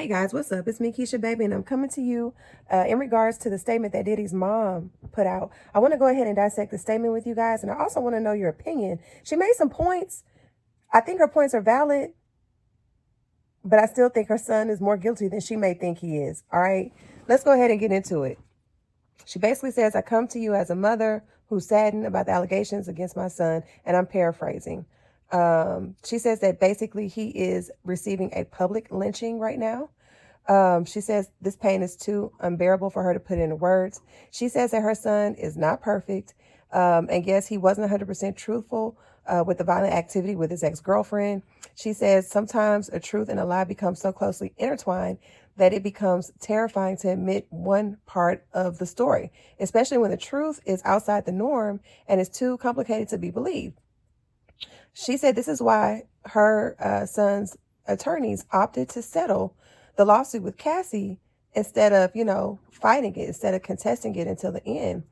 Hey guys, what's up? It's me, Keisha Baby, and I'm coming to you in regards to the statement that Diddy's mom put out. I want to go ahead and dissect the statement with you guys, and I also want to know your opinion. She made some points. I think her points are valid, but I still think her son is more guilty than she may think he is. All right, let's go ahead and get into it. She basically says, I come to you as a mother who's saddened about the allegations against my son, and I'm paraphrasing. She says that basically he is receiving a public lynching right now. She says this pain is too unbearable for her to put into words. She says that her son is not perfect. And yes, he wasn't 100% truthful with the violent activity with his ex-girlfriend. She says sometimes a truth and a lie become so closely intertwined that it becomes terrifying to admit one part of the story, especially when the truth is outside the norm and is too complicated to be believed. She said this is why her son's attorneys opted to settle the lawsuit with Cassie instead of, fighting it, instead of contesting it until the end.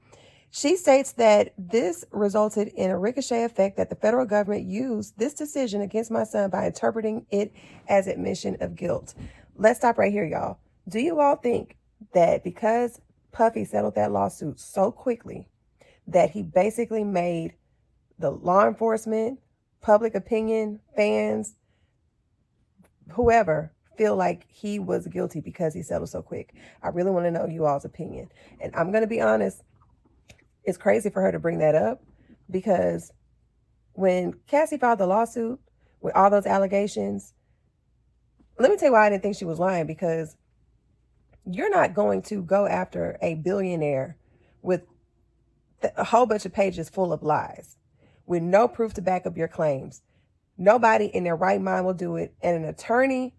She states that this resulted in a ricochet effect that the federal government used this decision against my son by interpreting it as admission of guilt. Let's stop right here, y'all. Do you all think that because Puffy settled that lawsuit so quickly that he basically made the law enforcement, public opinion, fans, whoever, feel like he was guilty because he settled so quick? I really want to know you all's opinion. And I'm going to be honest, it's crazy for her to bring that up because when Cassie filed the lawsuit with all those allegations, let me tell you why I didn't think she was lying, because you're not going to go after a billionaire with a whole bunch of pages full of lies with no proof to back up your claims. Nobody in their right mind will do it. And an attorney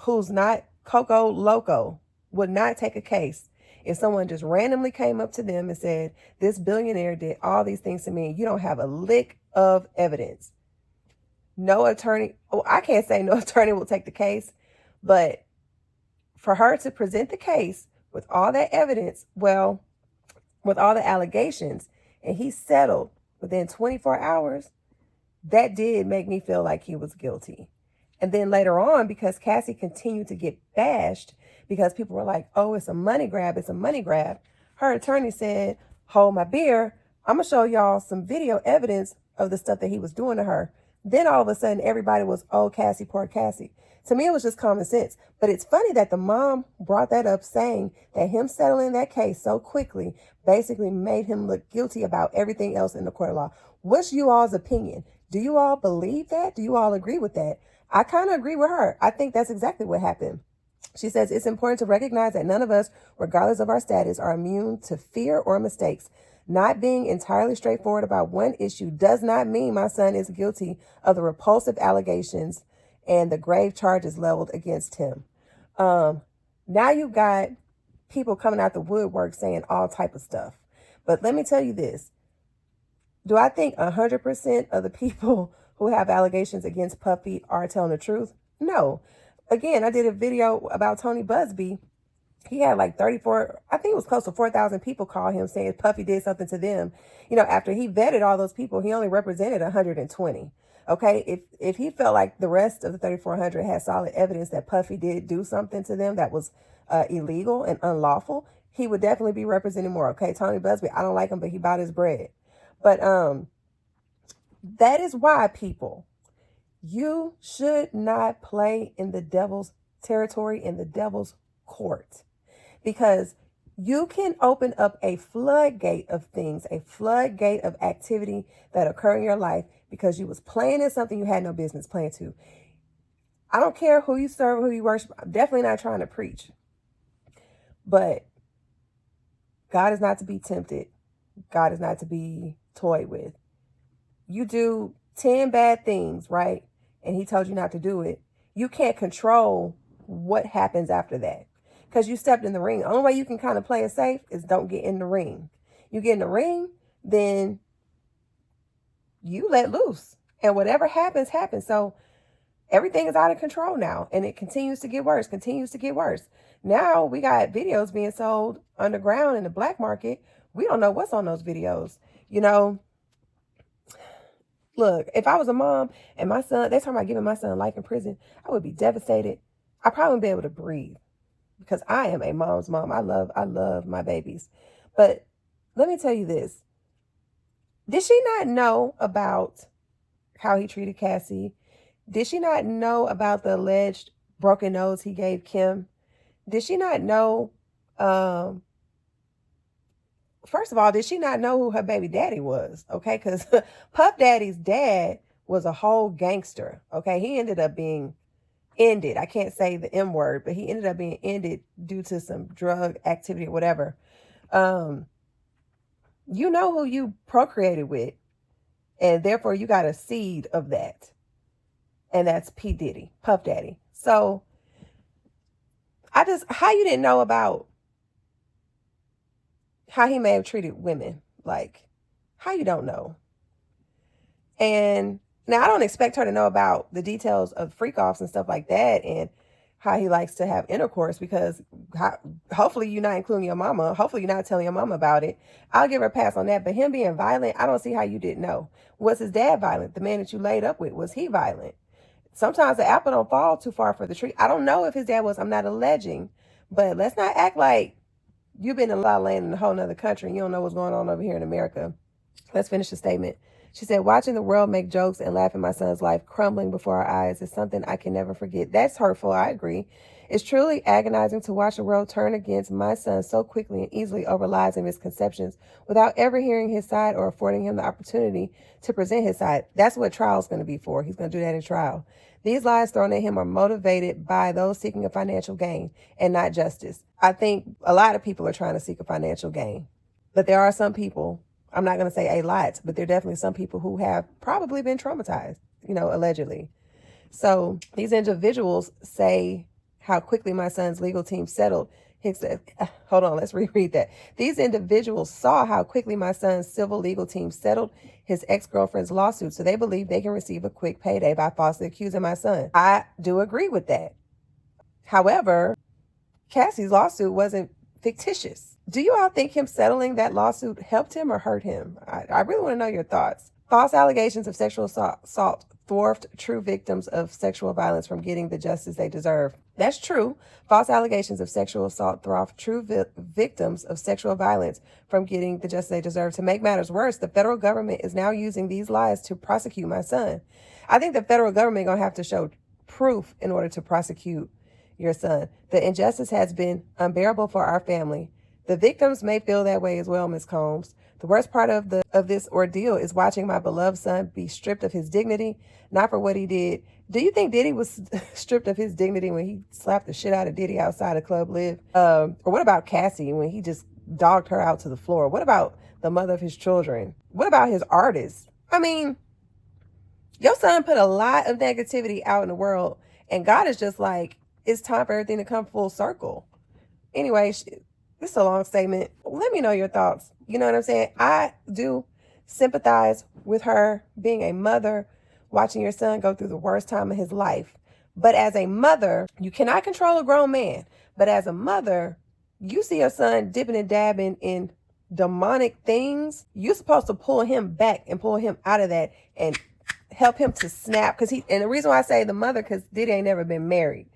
who's not Coco Loco would not take a case if someone just randomly came up to them and said, this billionaire did all these things to me, and you don't have a lick of evidence. No attorney, I can't say no attorney will take the case, but for her to present the case with all that evidence, well, with all the allegations, and he settled within 24 hours, that did make me feel like he was guilty. And then later on, because Cassie continued to get bashed because people were like, oh, it's a money grab, it's a money grab, her attorney said, hold my beer, I'm going to show y'all some video evidence of the stuff that he was doing to her. Then all of a sudden, everybody was, oh, Cassie, poor Cassie. To me, it was just common sense. But it's funny that the mom brought that up, saying that him settling that case so quickly basically made him look guilty about everything else in the court of law. What's you all's opinion? Do you all believe that? Do you all agree with that? I kind of agree with her. I think that's exactly what happened. She says it's important to recognize that none of us, regardless of our status, are immune to fear or mistakes. Not being entirely straightforward about one issue does not mean my son is guilty of the repulsive allegations and the grave charges leveled against him. Now you've got people coming out the woodwork saying all type of stuff. But let me tell you this. Do I think 100% of the people who have allegations against Puffy are telling the truth? No. Again, I did a video about Tony Busby. He had like 34, I think it was close to 4,000 people call him saying Puffy did something to them. After he vetted all those people, he only represented 120. Okay, if he felt like the rest of the 3,400 had solid evidence that Puffy did do something to them that was illegal and unlawful, he would definitely be representing more. Okay, Tony Busby, I don't like him, but he bought his bread. But that is why, people, you should not play in the devil's territory, in the devil's court, because you can open up a floodgate of things, a floodgate of activity that occur in your life because you was playing in something you had no business playing to. I don't care who you serve, who you worship. I'm definitely not trying to preach. But God is not to be tempted. God is not to be toyed with. You do 10 bad things, right? And he told you not to do it. You can't control what happens after that, because you stepped in the ring. The only way you can kind of play it safe is don't get in the ring. You get in the ring, then you let loose. And whatever happens, happens. So everything is out of control now. And it continues to get worse, continues to get worse. Now we got videos being sold underground in the black market. We don't know what's on those videos. Look, if I was a mom and my son, they're talking about giving my son life in prison, I would be devastated. I probably wouldn't be able to breathe because I am a mom's mom. I love my babies. But let me tell you this. Did she not know about how he treated Cassie? Did she not know about the alleged broken nose he gave Kim? Did she not know, um, first of all, did she not know who her baby daddy was? Okay, because Puff Daddy's dad was a whole gangster. Okay, he ended up being ended. I can't say the M word, but he ended up being ended due to some drug activity or whatever. Um, you know who you procreated with, and therefore you got a seed of that. And that's P. Diddy, Puff Daddy. So how you didn't know about how he may have treated women? Like, how you don't know? And now I don't expect her to know about the details of freak offs and stuff like that and how he likes to have intercourse because hopefully you're not including your mama. Hopefully you're not telling your mama about it. I'll give her a pass on that. But him being violent, I don't see how you didn't know. Was his dad violent? The man that you laid up with, was he violent? Sometimes the apple don't fall too far for the tree. I don't know if his dad was. I'm not alleging. But let's not act like you've been in La La Land in a whole nother country and you don't know what's going on over here in America. Let's finish the statement. She said, watching the world make jokes and laugh at my son's life crumbling before our eyes is something I can never forget. That's hurtful. I agree. It's truly agonizing to watch the world turn against my son so quickly and easily over lies and misconceptions without ever hearing his side or affording him the opportunity to present his side. That's what trial's going to be for. He's going to do that in trial. These lies thrown at him are motivated by those seeking a financial gain and not justice. I think a lot of people are trying to seek a financial gain, but there are some people, I'm not going to say a lot, but there are definitely some people who have probably been traumatized, allegedly. So these individuals say how quickly my son's legal team settled hold on, let's reread that. These individuals saw how quickly my son's civil legal team settled his ex-girlfriend's lawsuit, so they believe they can receive a quick payday by falsely accusing my son. I do agree with that. However, Cassie's lawsuit wasn't fictitious. Do you all think him settling that lawsuit helped him or hurt him? I really want to know your thoughts. False allegations of sexual assault thwart true victims of sexual violence from getting the justice they deserve. That's true. False allegations of sexual assault thwart true victims of sexual violence from getting the justice they deserve. To make matters worse, the federal government is now using these lies to prosecute my son. I think the federal government is going to have to show proof in order to prosecute your son. The injustice has been unbearable for our family. The victims may feel that way as well, Ms. Combs. The worst part of this ordeal is watching my beloved son be stripped of his dignity, not for what he did. Do you think Diddy was stripped of his dignity when he slapped the shit out of Diddy outside of Club Live? Or what about Cassie when he just dogged her out to the floor? What about the mother of his children? What about his artists? I mean, your son put a lot of negativity out in the world, and God is just like, it's time for everything to come full circle. Anyway, this is a long statement. Let me know your thoughts. You know what I'm saying? I do sympathize with her being a mother, watching your son go through the worst time of his life. But as a mother, you cannot control a grown man. But as a mother, you see your son dipping and dabbing in demonic things. You're supposed to pull him back and pull him out of that and help him to snap. And the reason why I say the mother, because Diddy ain't never been married.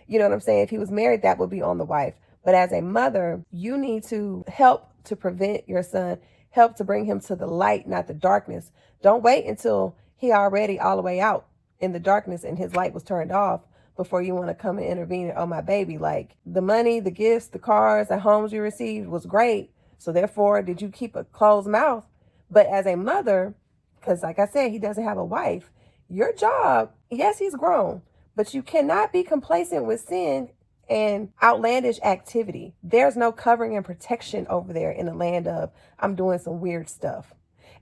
You know what I'm saying? If he was married, that would be on the wife. But as a mother, you need to help to prevent your son, help to bring him to the light, not the darkness. Don't wait until he already all the way out in the darkness and his light was turned off before you want to come and intervene. Oh, my baby, like the money, the gifts, the cars, the homes you received was great. So therefore, did you keep a closed mouth? But as a mother, because like I said, he doesn't have a wife, your job, yes, he's grown, but you cannot be complacent with sin and outlandish activity. There's no covering and protection over there in the land of, I'm doing some weird stuff.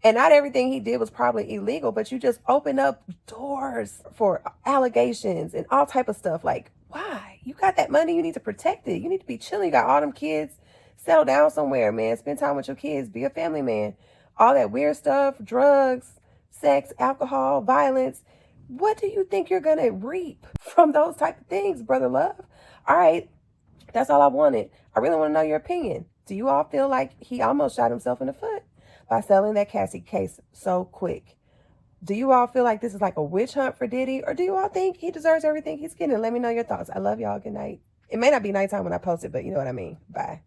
And not everything he did was probably illegal, but you just open up doors for allegations and all type of stuff. Like, why? You got that money, you need to protect it. You need to be chilling. You got all them kids. Settle down somewhere, man. Spend time with your kids. Be a family man. All that weird stuff, drugs, sex, alcohol, violence. What do you think you're going to reap from those type of things, brother love? All right, that's all I wanted. I really want to know your opinion. Do you all feel like he almost shot himself in the foot by selling that Cassie case so quick? Do you all feel like this is like a witch hunt for Diddy? Or do you all think he deserves everything he's getting? Let me know your thoughts. I love y'all. Good night. It may not be nighttime when I post it, but you know what I mean. Bye.